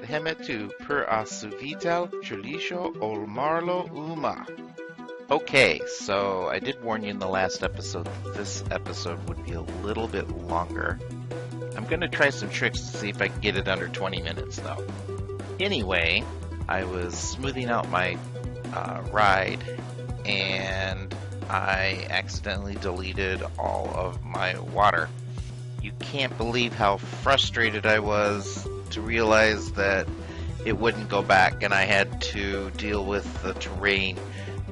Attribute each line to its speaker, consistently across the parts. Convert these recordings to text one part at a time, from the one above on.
Speaker 1: hemetu per asuvital chulisho olmarlo uma. Okay, so I did warn you in the last episode that this episode would be a little bit longer. I'm going to try some tricks to see if I can get it under 20 minutes, though. Anyway, I was smoothing out my ride, and I accidentally deleted all of my water. You can't believe how frustrated I was to realize that it wouldn't go back, and I had to deal with the terrain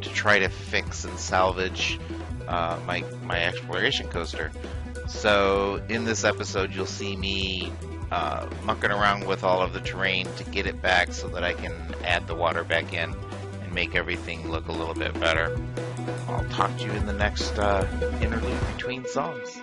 Speaker 1: to try to fix and salvage my exploration coaster. So in this episode, you'll see me mucking around with all of the terrain to get it back so that I can add the water back in and make everything look a little bit better. I'll talk to you in the next interlude between songs.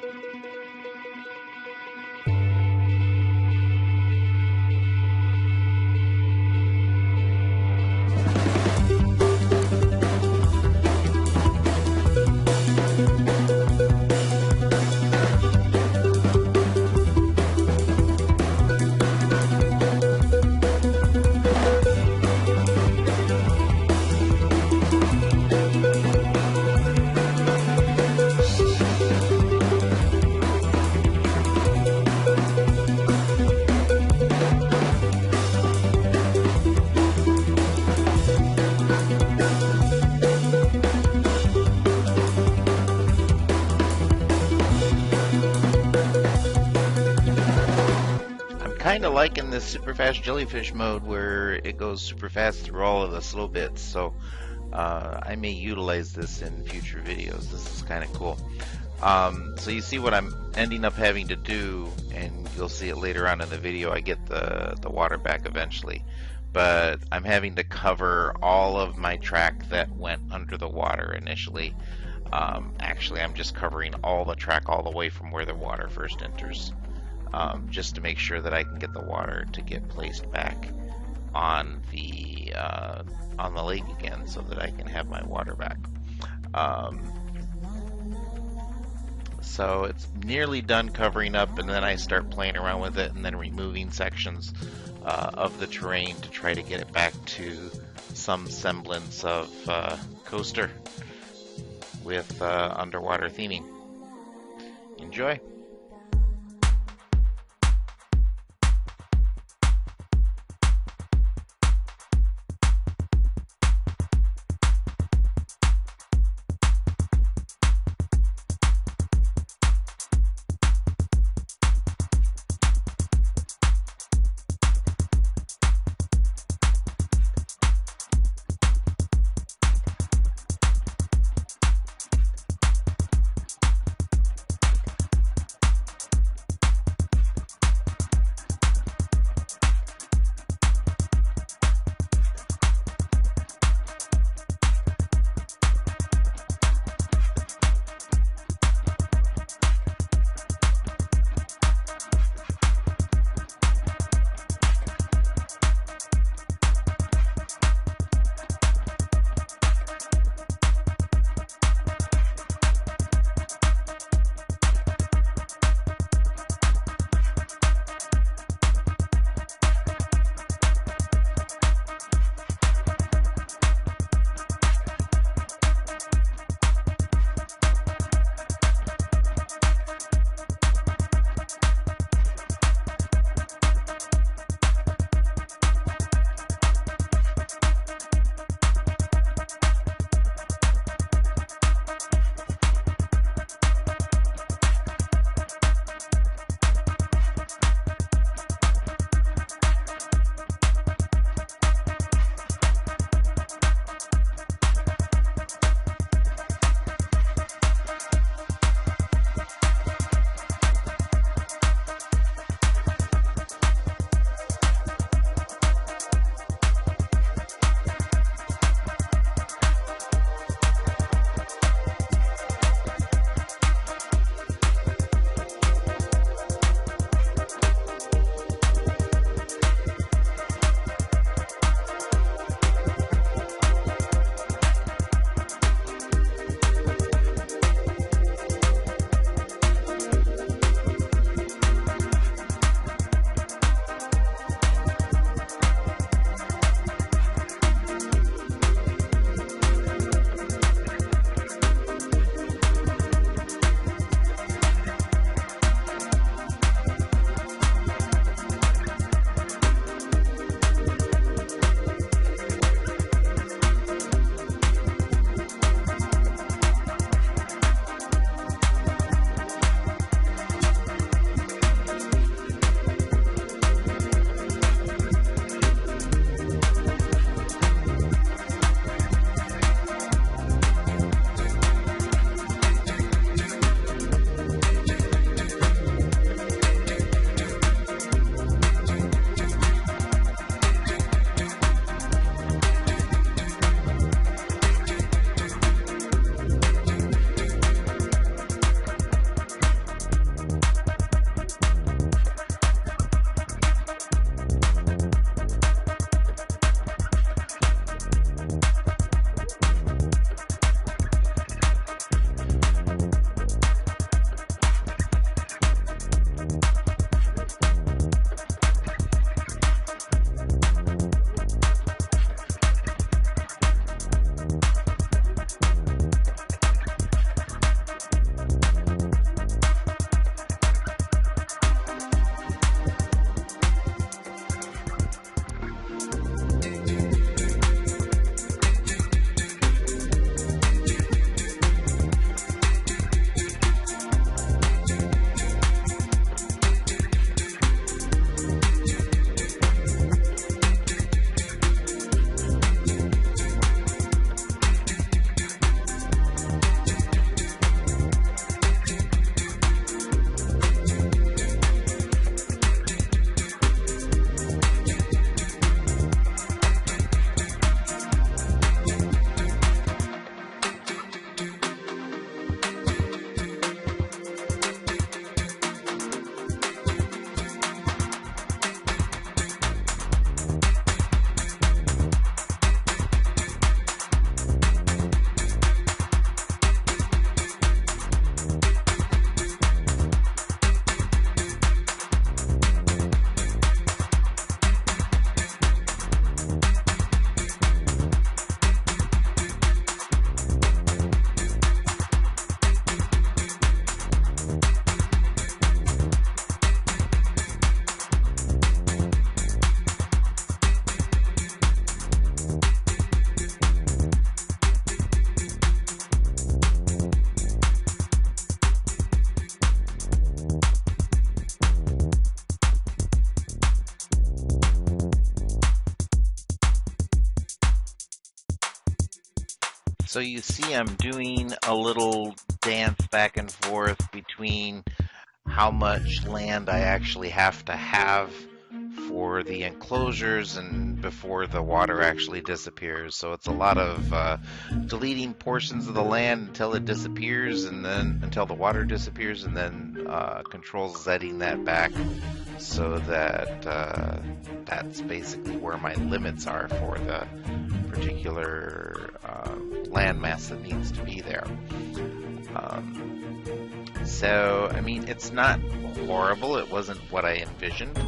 Speaker 1: Kind of liking this super fast jellyfish mode where it goes super fast through all of the slow bits, so I may utilize this in future videos. This is kind of cool. So you see what I'm ending up having to do, and you'll see it later on in the video. I get the water back eventually, but I'm having to cover all of my track that went under the water initially. Actually, I'm just covering all the track all the way from where the water first enters. Just to make sure that I can get the water to get placed back on the lake again, so that I can have my water back. So it's nearly done covering up, and then I start playing around with it and then removing sections of the terrain to try to get it back to some semblance of coaster with underwater theming. Enjoy! So you see I'm doing a little dance back and forth between how much land I actually have to have for the enclosures and before the water actually disappears. So it's a lot of deleting portions of the land until it disappears, and then until the water disappears, and then control Zetting that back so that that's basically where my limits are for the particular landmass that needs to be there. So, I mean, it's not horrible. It wasn't what I envisioned.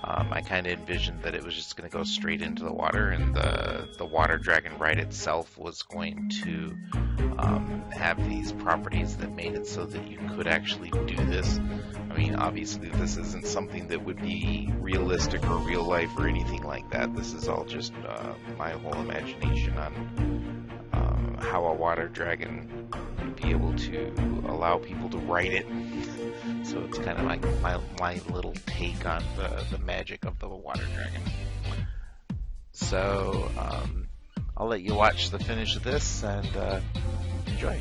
Speaker 1: I kind of envisioned that it was just going to go straight into the water, and the water dragon ride itself was going to have these properties that made it so that you could actually do this. I mean, obviously this isn't something that would be realistic or real life or anything like that. This is all just my whole imagination on how a water dragon would be able to allow people to ride it. So it's kind of like my little take on the magic of the water dragon. So I'll let you watch the finish of this and enjoy.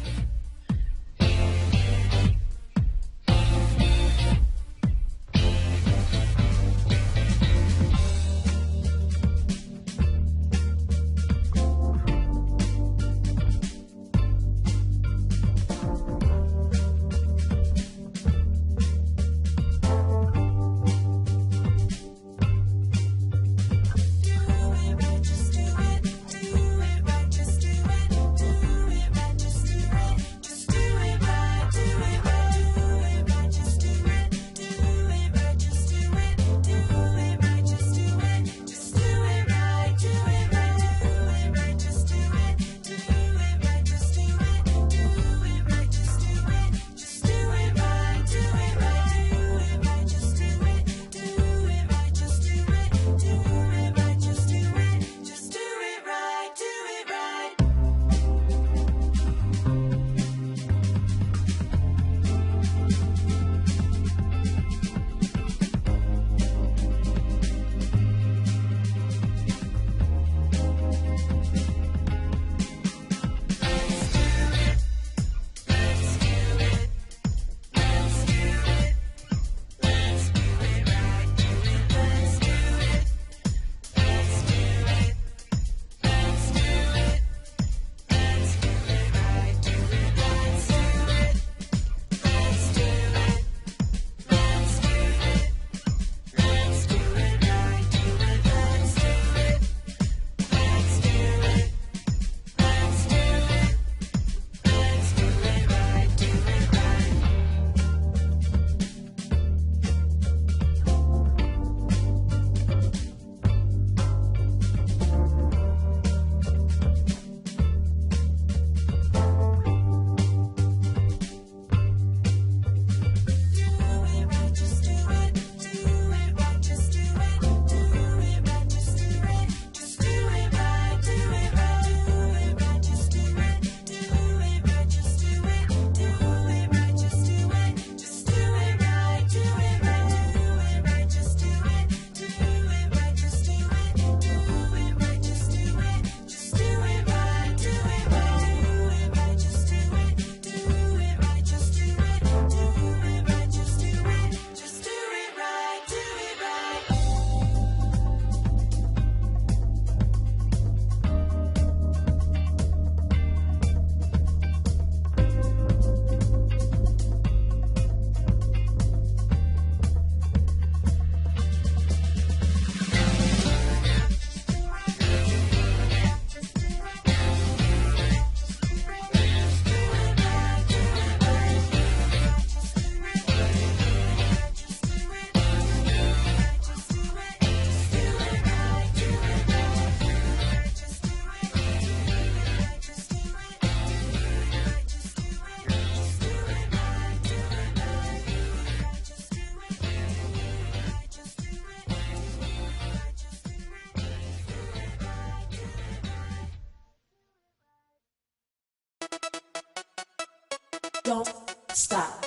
Speaker 2: Don't stop.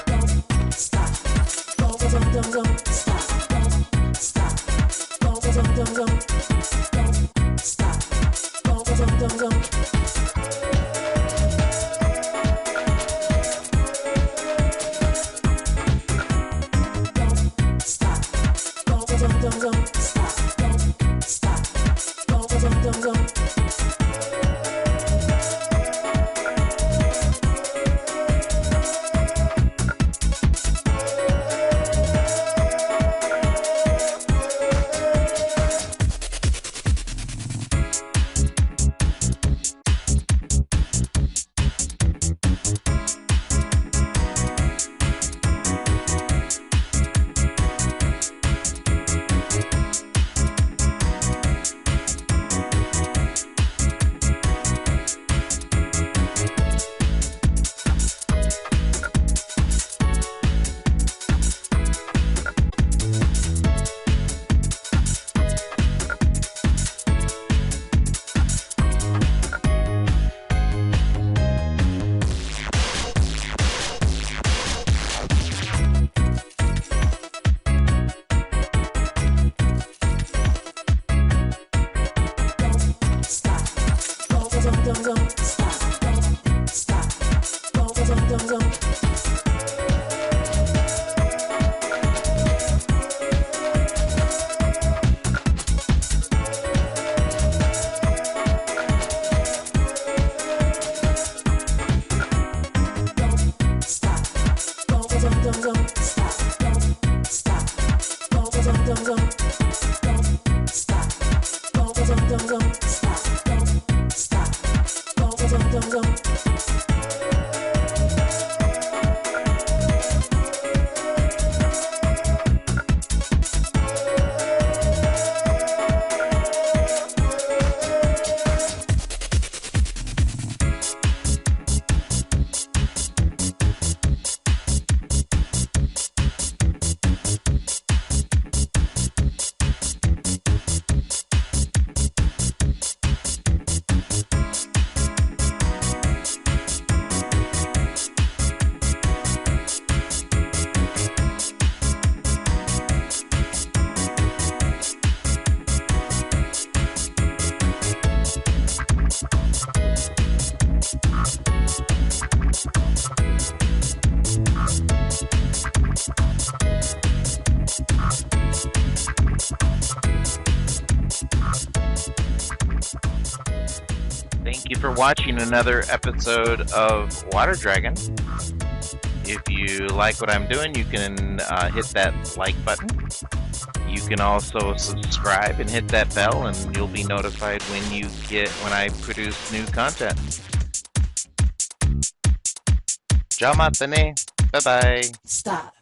Speaker 2: Don't stop. Don't stop. Don't stop.
Speaker 1: Thank you for watching another episode of Water Dragon. If you like what I'm doing, you can hit that like button. You can also subscribe and hit that bell, and you'll be notified when I produce new content. Ja mata ne. Bye bye.
Speaker 2: Stop.